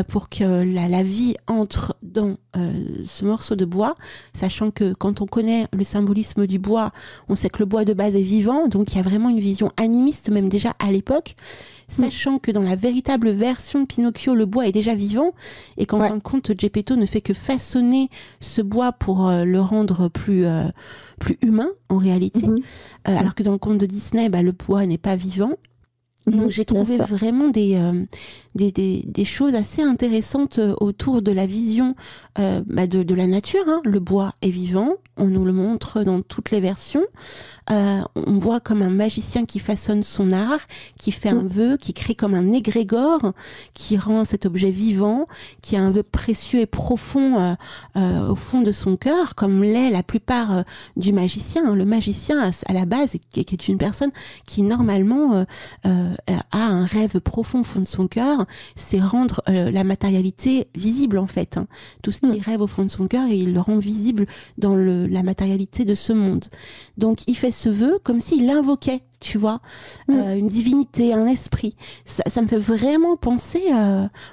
pour que la vie entre dans ce morceau de bois, sachant que quand on connaît le symbolisme du bois, on sait que le bois de base est vivant, donc il y a vraiment une vision animiste, même déjà à l'époque, sachant que dans la véritable version de Pinocchio, le bois est déjà vivant, et qu'en fin de compte, Geppetto ne fait que façonner ce bois pour le rendre plus humain, en réalité, alors que dans le conte de Disney, le bois n'est pas vivant. Donc j'ai trouvé vraiment des choses assez intéressantes autour de la vision de la nature. Hein. Le bois est vivant, on nous le montre dans toutes les versions. On voit comme un magicien qui façonne son art, qui fait un vœu, qui crée comme un égrégore, qui rend cet objet vivant, qui a un vœu précieux et profond au fond de son cœur, comme l'est la plupart du magicien. Hein. Le magicien, à la base, qui est une personne qui normalement a un rêve profond au fond de son cœur, c'est rendre la matérialité visible en fait. Hein. Tout ce qui rêve au fond de son cœur, et il le rend visible dans la matérialité de ce monde. Donc il fait ce vœu comme s'il invoquait, tu vois, une divinité, un esprit. Ça me fait vraiment penser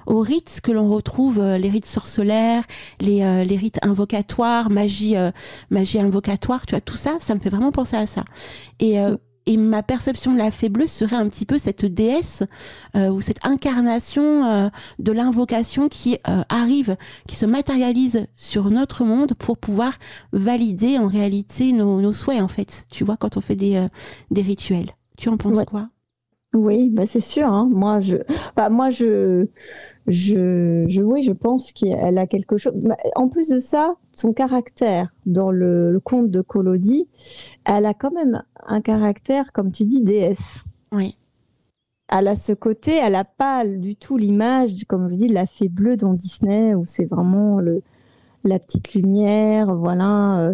aux rites que l'on retrouve, les rites sorcellaires, les rites invocatoires, magie invocatoire, tu vois, tout ça, ça me fait vraiment penser à ça. Et ma perception de la Fée bleue serait un petit peu cette déesse ou cette incarnation de l'invocation qui arrive, qui se matérialise sur notre monde pour pouvoir valider en réalité nos souhaits, en fait. Tu vois, quand on fait des rituels. Tu en penses quoi? Oui, c'est sûr. Hein. Moi, je pense qu'elle a quelque chose. En plus de ça, son caractère dans le conte de Collodi, elle a quand même un caractère, comme tu dis, déesse. Oui. Elle a ce côté, elle n'a pas du tout l'image, comme je dis, de la Fée bleue dans Disney, où c'est vraiment la petite lumière, voilà.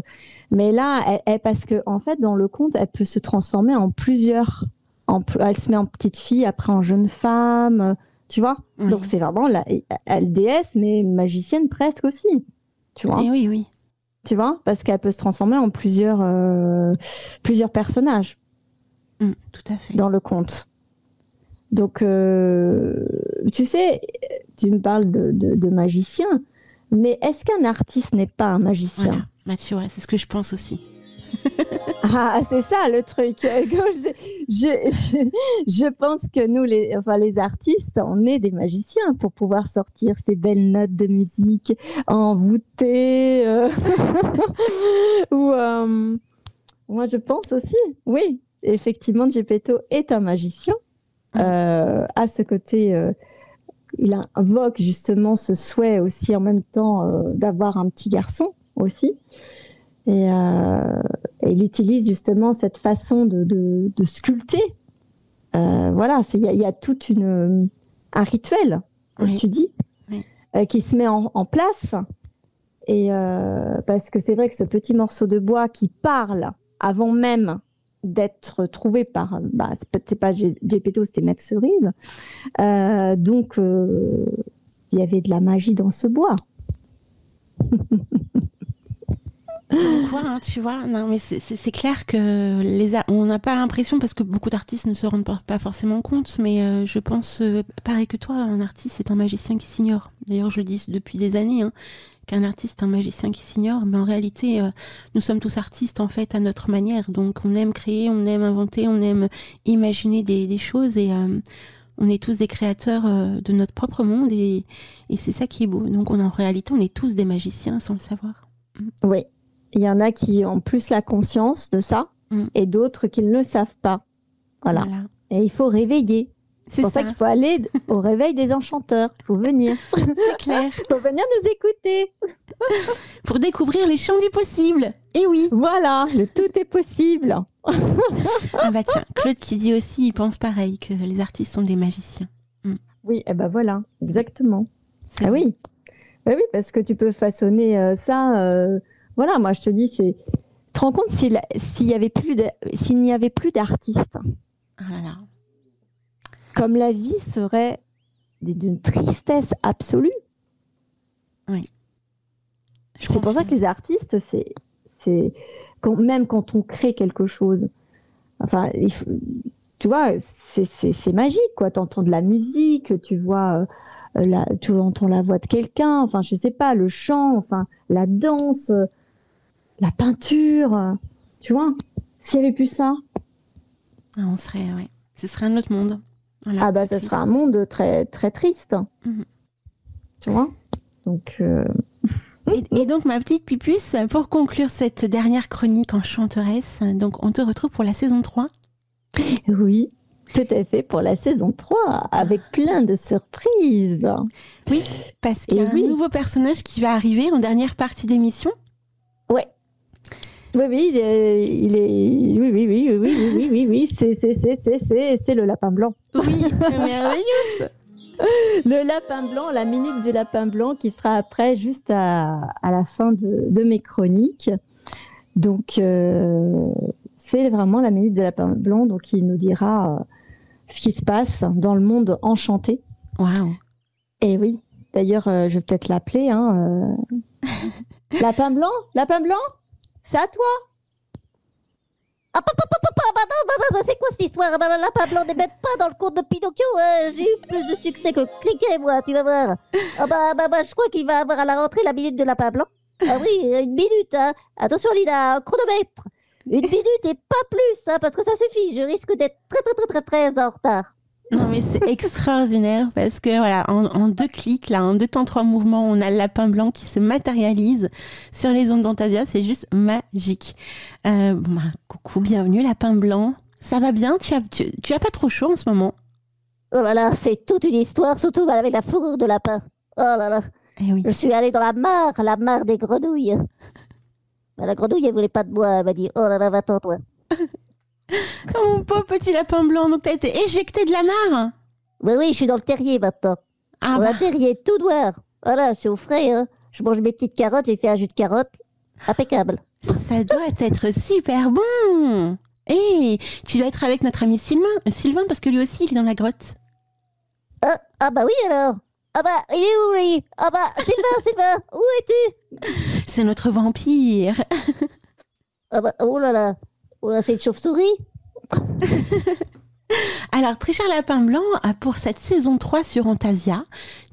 Mais là, parce que en fait, dans le conte, elle peut se transformer en plusieurs. Elle se met en petite fille, après en jeune femme. Tu vois, donc c'est vraiment elle déesse, mais magicienne presque aussi. Tu vois. Et oui. Tu vois, parce qu'elle peut se transformer en plusieurs personnages. Tout à fait. Dans le conte. Donc, tu sais, tu me parles de magicien, mais est-ce qu'un artiste n'est pas un magicien? Voilà, Mathieu, c'est ce que je pense aussi. Ah, c'est ça le truc. Je pense que nous, les artistes, on est des magiciens pour pouvoir sortir ces belles notes de musique envoûtées. Moi, je pense aussi, oui, effectivement, Geppetto est un magicien. à ce côté, il invoque justement ce souhait aussi en même temps d'avoir un petit garçon aussi. Et il utilise justement cette façon de sculpter. Voilà, il y a tout un rituel, comme tu dis, qui se met en place. Et parce que c'est vrai que ce petit morceau de bois qui parle avant même d'être trouvé par, c'était pas Geppetto, c'était Maître Cerise. Donc, il y avait de la magie dans ce bois. Quoi, hein, tu vois, non, mais c'est clair que on n'a pas l'impression, parce que beaucoup d'artistes ne se rendent pas forcément compte, mais je pense, pareil que toi, un artiste, c'est un magicien qui s'ignore. D'ailleurs, je le dis depuis des années, hein, qu'un artiste est un magicien qui s'ignore, mais en réalité, nous sommes tous artistes, en fait, à notre manière. Donc, on aime créer, on aime inventer, on aime imaginer des choses, et on est tous des créateurs de notre propre monde, et c'est ça qui est beau. Donc, en réalité, on est tous des magiciens sans le savoir. Oui. Il y en a qui ont plus la conscience de ça et d'autres qui ne le savent pas. Voilà. Et il faut réveiller. C'est pour ça qu'il faut aller au réveil des enchanteurs. Il faut venir. C'est clair. Il faut venir nous écouter. Pour découvrir les champs du possible. Et oui. Voilà, le tout est possible. Ah bah tiens, Claude qui dit aussi, il pense pareil, que les artistes sont des magiciens. Oui, et ben voilà, exactement. Ah oui. Ben oui, parce que tu peux façonner ça... Voilà, moi je te dis, tu te rends compte s'il n'y avait plus d'artistes. Ah là là. Comme la vie serait d'une tristesse absolue. Oui. C'est pour ça que les artistes, même quand on crée quelque chose, enfin, tu vois, c'est magique, quoi. Tu entends de la musique, tu vois... tu entends la voix de quelqu'un, enfin, je sais pas, le chant, enfin, la danse, la peinture, tu vois. S'il n'y avait plus ça. Ce serait un autre monde. Voilà, ça serait un monde très, très triste. Tu vois. Donc. Et donc, ma petite Pupuce, pour conclure cette dernière chronique enchanteresse, donc on te retrouve pour la saison 3. Oui. Tout à fait, pour la saison 3, avec plein de surprises. Oui, parce qu'il y a un nouveau personnage qui va arriver en dernière partie d'émission. Oui, c'est le lapin blanc. Oui, merveilleux. Le lapin blanc, la minute du lapin blanc qui sera après, juste à la fin de mes chroniques. Donc, c'est vraiment la minute du lapin blanc, donc il nous dira... ce qui se passe dans le monde enchanté. Waouh. Et oui, d'ailleurs, je vais peut-être l'appeler. Lapin blanc, c'est à toi. C'est quoi cette histoire? Le lapin blanc n'est même pas dans le conte de Pinocchio. J'ai eu plus de succès que Cliquet, moi, tu vas voir. Je crois qu'il va avoir à la rentrée la minute de lapin blanc. Ah oui, une minute. Hein. Attention, Lina, un chronomètre. Une minute et pas plus, hein, parce que ça suffit. Je risque d'être très en retard. Non, mais c'est extraordinaire parce que voilà, en 2 clics, là, en 2 temps 3 mouvements, on a le lapin blanc qui se matérialise sur les ondes d'Antasia. C'est juste magique. Coucou, bienvenue, lapin blanc. Ça va bien? Tu as pas trop chaud en ce moment? Oh là là, c'est toute une histoire, surtout avec la fourrure de lapin. Oh là là. Eh oui. Je suis allée dans la mare des grenouilles. La grenouille, elle voulait pas de moi. Elle m'a dit, oh là là, va-t'en, toi. Oh, mon pauvre petit lapin blanc, donc t'as été éjecté de la mare? Oui, je suis dans le terrier maintenant. Le terrier tout noir. Voilà, je suis au frais. Hein. Je mange mes petites carottes, j'ai fait un jus de carotte. Impeccable. Ça doit être super bon. Et tu dois être avec notre ami Sylvain, parce que lui aussi, il est dans la grotte. Ah bah oui alors. Ah bah, il est où lui? Ah bah, Sylvain, où es-tu? C'est notre vampire. Ah bah, oh là, c'est une chauve-souris. Alors, très cher lapin blanc, pour cette saison 3 sur Antasia,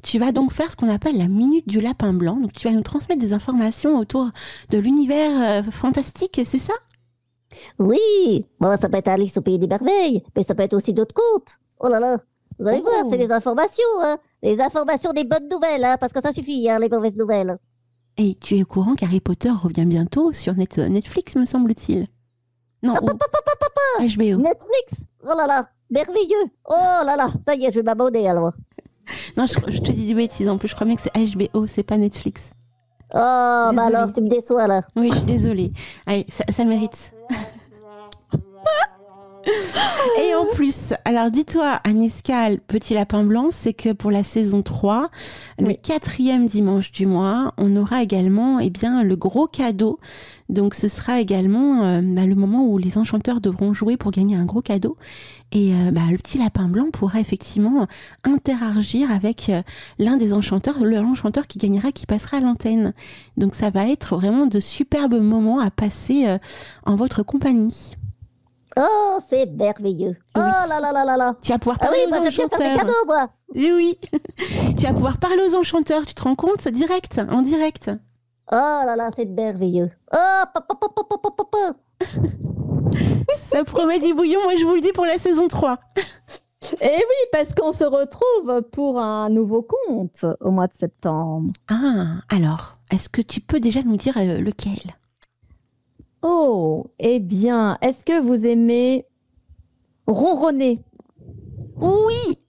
tu vas donc faire ce qu'on appelle la minute du lapin blanc. Donc, tu vas nous transmettre des informations autour de l'univers fantastique, c'est ça? Oui, bon, ça peut être Alice au pays des merveilles, mais ça peut être aussi d'autres contes. Oh là là, vous allez voir, c'est les informations, hein. Les informations des bonnes nouvelles, hein, parce que ça suffit, hein, les mauvaises nouvelles. Et tu es au courant qu'Harry Potter revient bientôt sur Netflix, me semble-t-il? Non, HBO. Netflix? Oh là là, merveilleux. Oh là là, ça y est, je vais m'abonner alors. Non, je te dis des bêtises. En plus, je crois bien que c'est HBO, c'est pas Netflix. Oh, bah Désolée. alors, tu me déçois là. Oui, je suis désolée. Allez, ça mérite. Et en plus, alors dis-toi, Agnieszka, le petit lapin blanc, c'est que pour la saison 3, le 4e dimanche du mois, on aura également le gros cadeau. Donc ce sera également le moment où les enchanteurs devront jouer pour gagner un gros cadeau. Et le petit lapin blanc pourra effectivement interagir avec l'un des enchanteurs, l'enchanteur qui gagnera, qui passera à l'antenne. Donc ça va être vraiment de superbes moments à passer en votre compagnie. Oh, c'est merveilleux. Oh là là là là là. Tu vas pouvoir parler aux moi j'aime bien faire des enchanteurs. cadeaux, moi. Et oui. Tu vas pouvoir parler aux enchanteurs, tu te rends compte? Direct, en direct. Oh là là, c'est merveilleux. Oh, Ça promet du bouillon, moi je vous le dis pour la saison 3. Et oui, parce qu'on se retrouve pour un nouveau conte au mois de septembre. Ah, alors, est-ce que tu peux déjà nous dire lequel? Oh, eh bien, est-ce que vous aimez ronronner? Oui.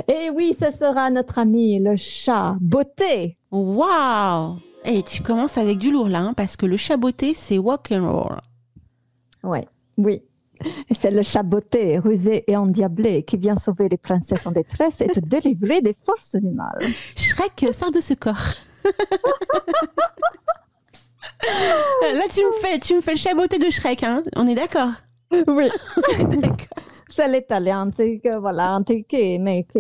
Eh oui, ce sera notre ami le chat Beauté. Waouh. Et tu commences avec du lourd là, hein, parce que le chat Beauté, c'est walk and roll. Ouais, oui. C'est le chat Beauté, rusé et endiablé, qui vient sauver les princesses en détresse et te délivrer des forces du mal. Shrek sort de ce corps. Là, tu me fais le chat Beauté de Shrek, hein. On est d'accord? Oui. D'accord. C'est l'italien, c'est que voilà, antique, mais que...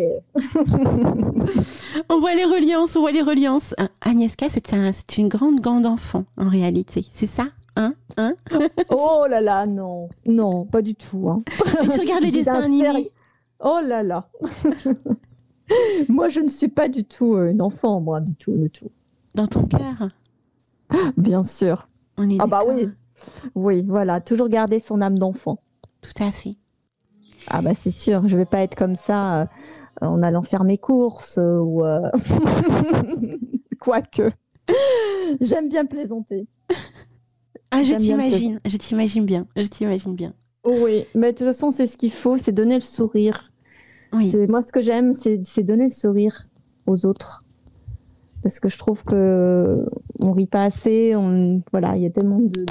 On voit les reliances. Agnieszka, c'est une grande enfant, en réalité. C'est ça? Hein? Oh là là, non. Non, pas du tout. Hein. Et tu regardes les dessins animés? Oh là là. Moi, je ne suis pas du tout une enfant, moi, du tout. Dans ton cœur? Bien sûr. On est Ah bah d'accord. oui. Oui, voilà, toujours garder son âme d'enfant. Tout à fait. Ah bah c'est sûr, je vais pas être comme ça en allant faire mes courses ou quoique. J'aime bien plaisanter. Ah, je J'aime bien t'imagine bien. Oui, mais de toute façon, c'est ce qu'il faut, c'est donner le sourire. Oui. Moi, ce que j'aime, c'est donner le sourire aux autres. Parce que je trouve que on rit pas assez. Voilà, il y a tellement de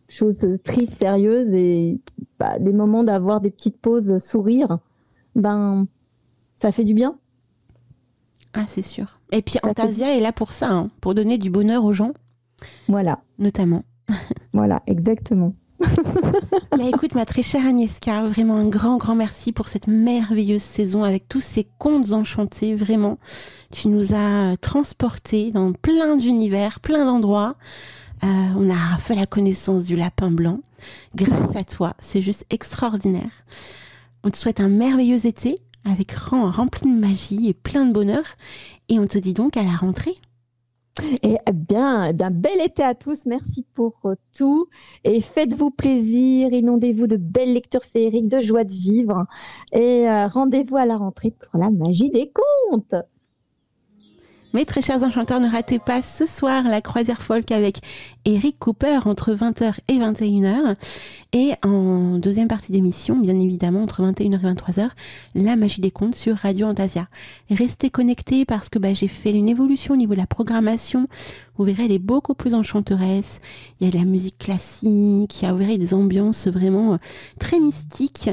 choses tristes, sérieuses, et des moments d'avoir des petites pauses, sourire, ça fait du bien. Ah, c'est sûr. Et puis Antasia est là pour ça, hein, pour donner du bonheur aux gens, Voilà, notamment. voilà, exactement. Mais écoute, ma très chère Agnieszka, vraiment un grand merci pour cette merveilleuse saison avec tous ces contes enchantés. Vraiment, tu nous as transportés dans plein d'univers, plein d'endroits. On a fait la connaissance du lapin blanc grâce à toi. C'est juste extraordinaire. On te souhaite un merveilleux été avec rempli de magie et plein de bonheur. Et on te dit donc à la rentrée. Et bien, d'un bel été à tous. Merci pour tout. Et faites-vous plaisir. Inondez-vous de belles lectures féeriques, de joie de vivre. Et rendez-vous à la rentrée pour la magie des contes. Mes très chers enchanteurs, ne ratez pas ce soir la croisière folk avec Eric Cooper entre 20h et 21h. Et en deuxième partie d'émission, bien évidemment, entre 21h et 23h, la magie des contes sur Radio Antasia. Restez connectés parce que j'ai fait une évolution au niveau de la programmation. Vous verrez, elle est beaucoup plus enchanteresse. Il y a de la musique classique, vous verrez des ambiances vraiment très mystiques.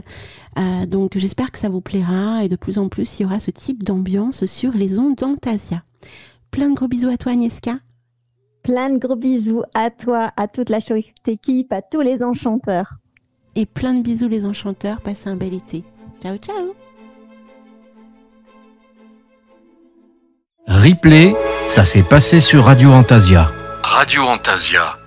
Donc j'espère que ça vous plaira et de plus en plus, il y aura ce type d'ambiance sur les ondes d'Antasia. Plein de gros bisous à toi, Agnieszka. Plein de gros bisous à toi, à toute la chouette équipe, à tous les enchanteurs. Et plein de bisous les enchanteurs. Passez un bel été. Ciao, ciao. Replay, ça s'est passé sur Radio Antasia. Radio Antasia.